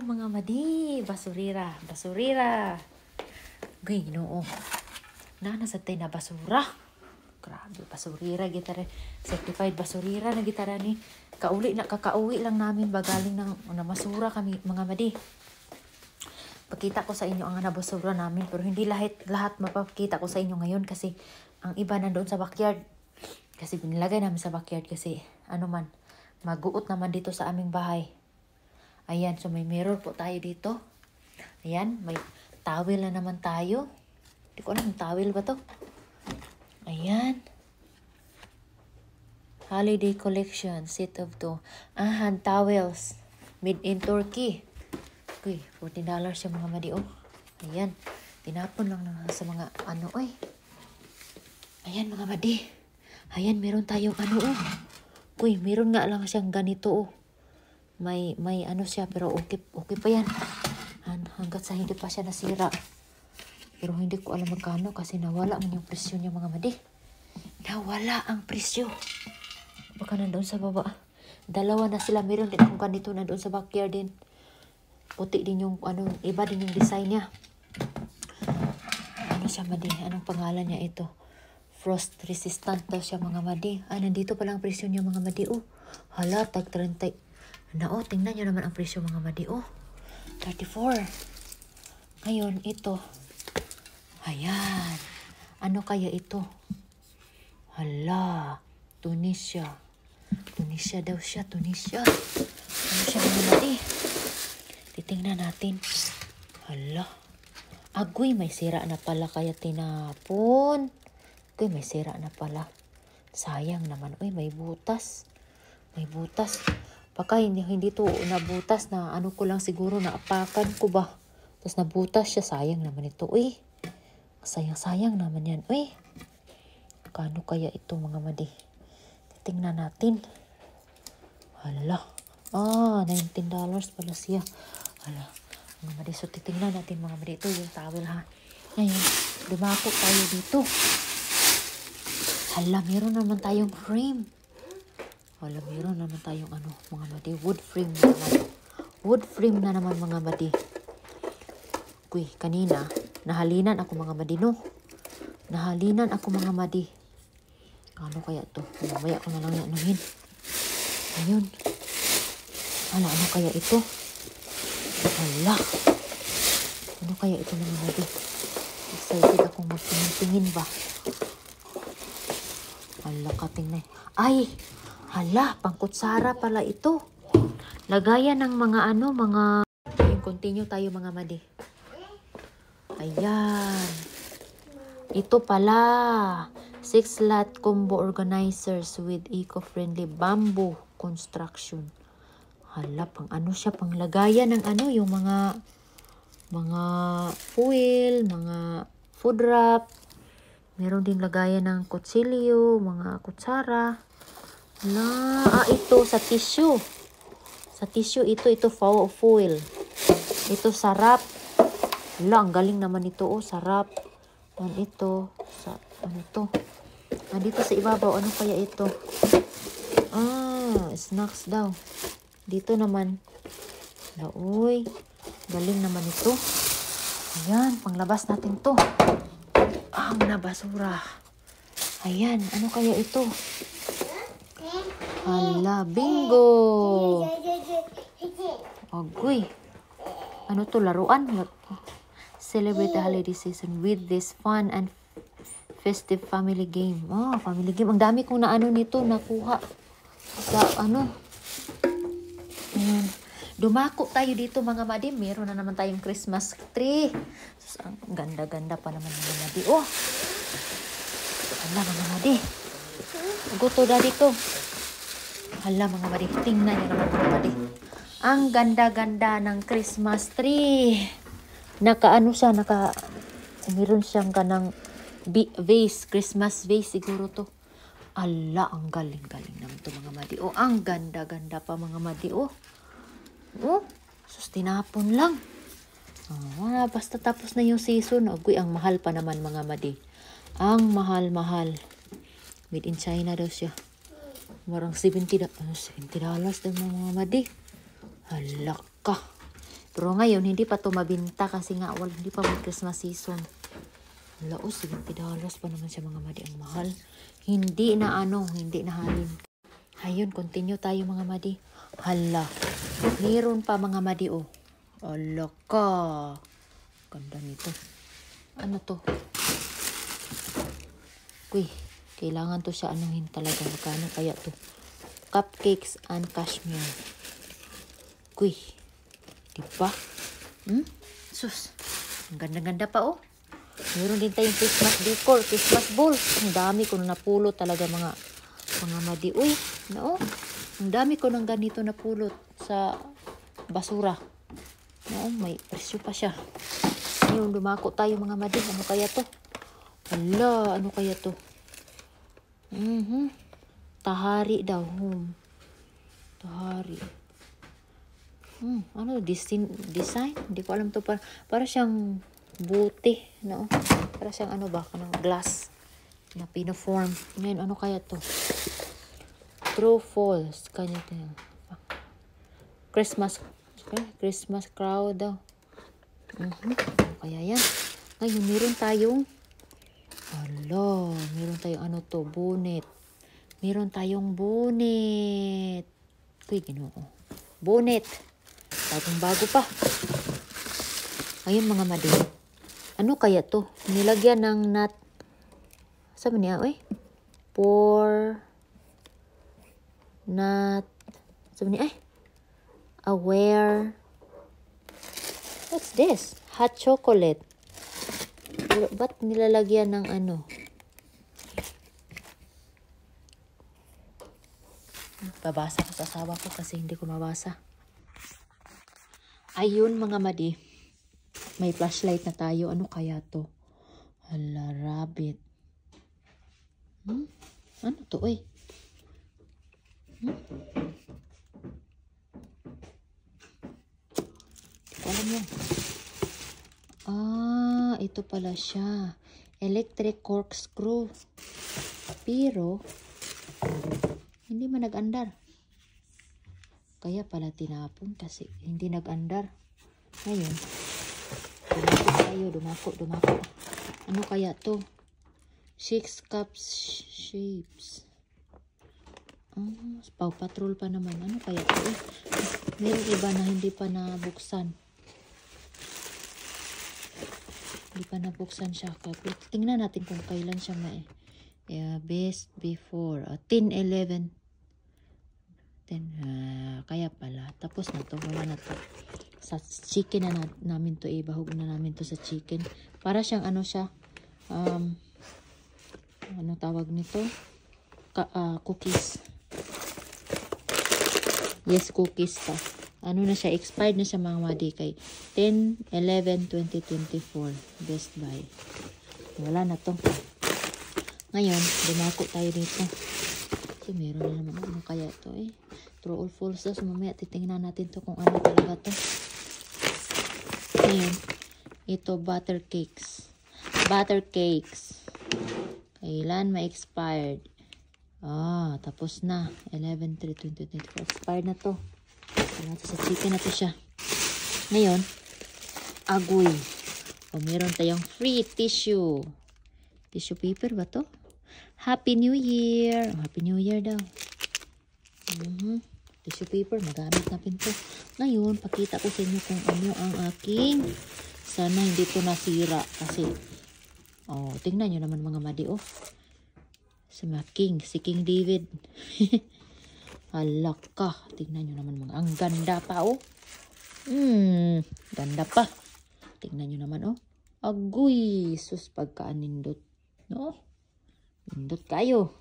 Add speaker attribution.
Speaker 1: mga madi, basurira, basurira. Gay, ginoo. Nasa tayo na basura. Grabe, basurira gitara. Certified basurira na gitara ni. Kakauwi lang namin bagaling ng namasura kami mga madi. Pakita ko sa inyo ang nabasura namin, pero hindi lahat mapapakita ko sa inyo ngayon kasi ang iba nandoon sa backyard. Kasi binilagay namin sa backyard kasi maguot naman dito sa aming bahay. Ayan, so may mirror po tayo dito. Ayan, may towel na naman tayo. Hindi ko alam, towel ba to? Ayan. Holiday collection, set of 2. Hand towels. Made in Turkey. Okay, $40 yung mga madi, oh. Ayan. Tinapon lang sa mga Ayan, mga madi. Ayan, meron tayong oh. Uy, meron nga lang siyang ganito, oh. May siya, pero okay pa yan. Hanggat sa hindi pa siya nasira. Pero hindi ko alam magkano kasi nawala man yung presyo niya, mga madi. Nawala ang presyo. Baka nandoon sa baba. Dalawa na sila. Meron din akong ganito nandoon sa backyard din. Puti din yung iba din yung design niya. Ano siya, madi? Anong pangalan niya ito? Frost resistant daw siya, mga madi. Nandito pala ang presyo niya, mga madi, oh. Hala, tag 30. Tingnan nyo naman ang presyo, mga madi, oh. 34. Ngayon, ito. Ayan. Ano kaya ito? Hala, Tunisia. Tunisia daw siya, Tunisia. Ano siya, mga madi? Titingnan natin. Hala. Agoy, may sira na pala kaya tinapon. Agoy, may sira na pala. Sayang naman. Uy, may butas. May butas. Baka hindi to nabutas na ko lang siguro naapakan ko ba. Tapos nabutas siya. Sayang naman ito. Uy. Sayang naman yan. Uy. Kano kaya ito, mga madi? Titingnan natin. Hala. $19 pala siya. Hala. Mga madi. So, titingnan natin, mga madi. Ito yung towel, ha. Ngayon, dumako tayo dito. Hala, meron naman tayong frame. Hala, meron naman tayong mga madi. Wood frame na naman. Wood frame na naman, mga madi. Uy, kanina, nahalinan ako, mga madi, no? Nahalinan ako, mga madi. Ano kaya to? Mamaya ko na lang yanuhin. Ayun. Hala, ano kaya ito? Hala. Ano kaya ito, mga madi? Excited akong magtingin-tingin ba? Hala, kating na. Ay! Hala, pangkutsara pala ito. Lagayan ng mga continue tayo, mga madi. Ayan. Ito pala. 6-slot combo organizers with eco-friendly bamboo construction. Hala, pang siya, pang lagayan ng yung mga foil, mga food wrap. Meron din lagayan ng kutsilyo, mga kutsara. Hala, ito sa tissue. Sa tissue, ito foil. Ito sarap. Hala, ang galing naman ito, oh, sarap. Ito, to? Dito sa ibabaw, ano kaya ito? Snacks daw. Dito naman. Uy, galing naman ito. Ayan, panglabas natin to. Ang nabasura. Ayan, ano kaya ito? Hala, bingo! Agoy. Ano to, laruan? Celebrate the holiday season with this fun and festive family game. Family game. Ang dami kong nito, nakuha. Sa Dumako tayo dito, mga madi. Meron na naman tayong Christmas tree. Ang ganda-ganda pa naman, mga madi. Oh! Hala, mga madi. Gusto na dito. Hala, mga madi. Tingnan nyo naman, mga madi. Ang ganda-ganda ng Christmas tree. Meron siyang kanang vase, Christmas vase siguro to. Ala, ang galing-galing naman to, mga madi. Oh, ang ganda-ganda pa, mga madi. Oh, sus, tinapon lang. Basta tapos na yung season. Agoy, ang mahal pa naman, mga madi. Ang mahal-mahal. Made in China daw siya. Marang $70 daw, mga madi. Hala ka. Pero ngayon, hindi pa to mabinta kasi nga, hindi pa may Christmas season. Wala, $70 pa naman siya mga madi. Ang mahal. Hindi na halin. Ayun, continue tayo mga madi. Hala. Meron pa mga madi, oh. Ala ka. Ganda nito. Ano to? Uy, kailangan to siya anuhin talaga. Magkano kaya to? Cupcakes and cashmere. Uy. Diba? Sus. Ang ganda-ganda pa, oh. Meron din tayong Christmas decor, Christmas balls. Ang dami ko na napulot talaga mga madi. Uy, no? Ang dami ko ng ganito napulot sa basura. No, may presyo pa siya. Ngayon, dumako tayo mga madi. Ano kaya to? Hala, ano kaya to? Tahari daw. Tahari. Ano? Design? Hindi ko alam to. Para siyang buti, no? Para siyang ano ba, kanang glass na pinoform. Ngayon, ano kaya to? True false. Kanya to. Christmas crowd daw. Ano kaya yan? Ngayon, meron tayong ano to? Bonnet. Meron tayong bonnet. Uy, ginoo. Bonnet. Bagong-bago pa. Ngayon mga madi. Ano kaya to? Nilagyan ng nut. Sabi niya, for nut. Sabi niya, aware. What's this? Hot chocolate. Ba't nilalagyan ng ano? Babasa ko sa asawa ko kasi hindi ko mabasa. Ayun mga madi. May flashlight na tayo. Ano kaya to? Hala, rabbit. Ano to, Hindi ko alam yan. Ito pala siya. Electric corkscrew. Pero, hindi man nag-andar. Kaya pala tinapon kasi hindi nag-andar. Ngayon, dumako. Ano kaya to? 6 cups shapes. Paw Patrol pa naman. Ano kaya to? Meron iba na hindi pa nabuksan. Hindi pa nabuksan siya. Tingnan natin kung kailan siya best before. 10-11. Kaya pala. Tapos na to. Wala na to. Sa chicken na namin to. Bahog na namin to sa chicken. Para siyang ano siya. Ano tawag nito? Cookies. Yes, cookies pa. Ano na siya? Expired na siya mga madi kay 10-11-2024. Best Buy. Wala na to. Ngayon, dumako tayo dito. So, meron na naman. Ano kaya to True or false daw. So, mamaya titingnan natin to kung ano talaga to. Ngayon, ito butter cakes. Butter cakes. Kailan ma-expired? Tapos na. 11-3-2024. Expired na to. Sa chicken na to siya. Ngayon, agoy. Meron tayong free tissue. Tissue paper ba to? Happy New Year. Happy New Year daw. Tissue paper. Magamit natin to. Ngayon, pakita ko sa inyo kung ano ang aking. Sana hindi to nasira. Kasi, tingnan nyo naman mga madi, si King David. Hala ka. Tingnan nyo naman mga. Ang ganda pa, Ganda pa. Tingnan nyo naman, Agoy. Sus, pagkaanindot. No? Nindot kayo.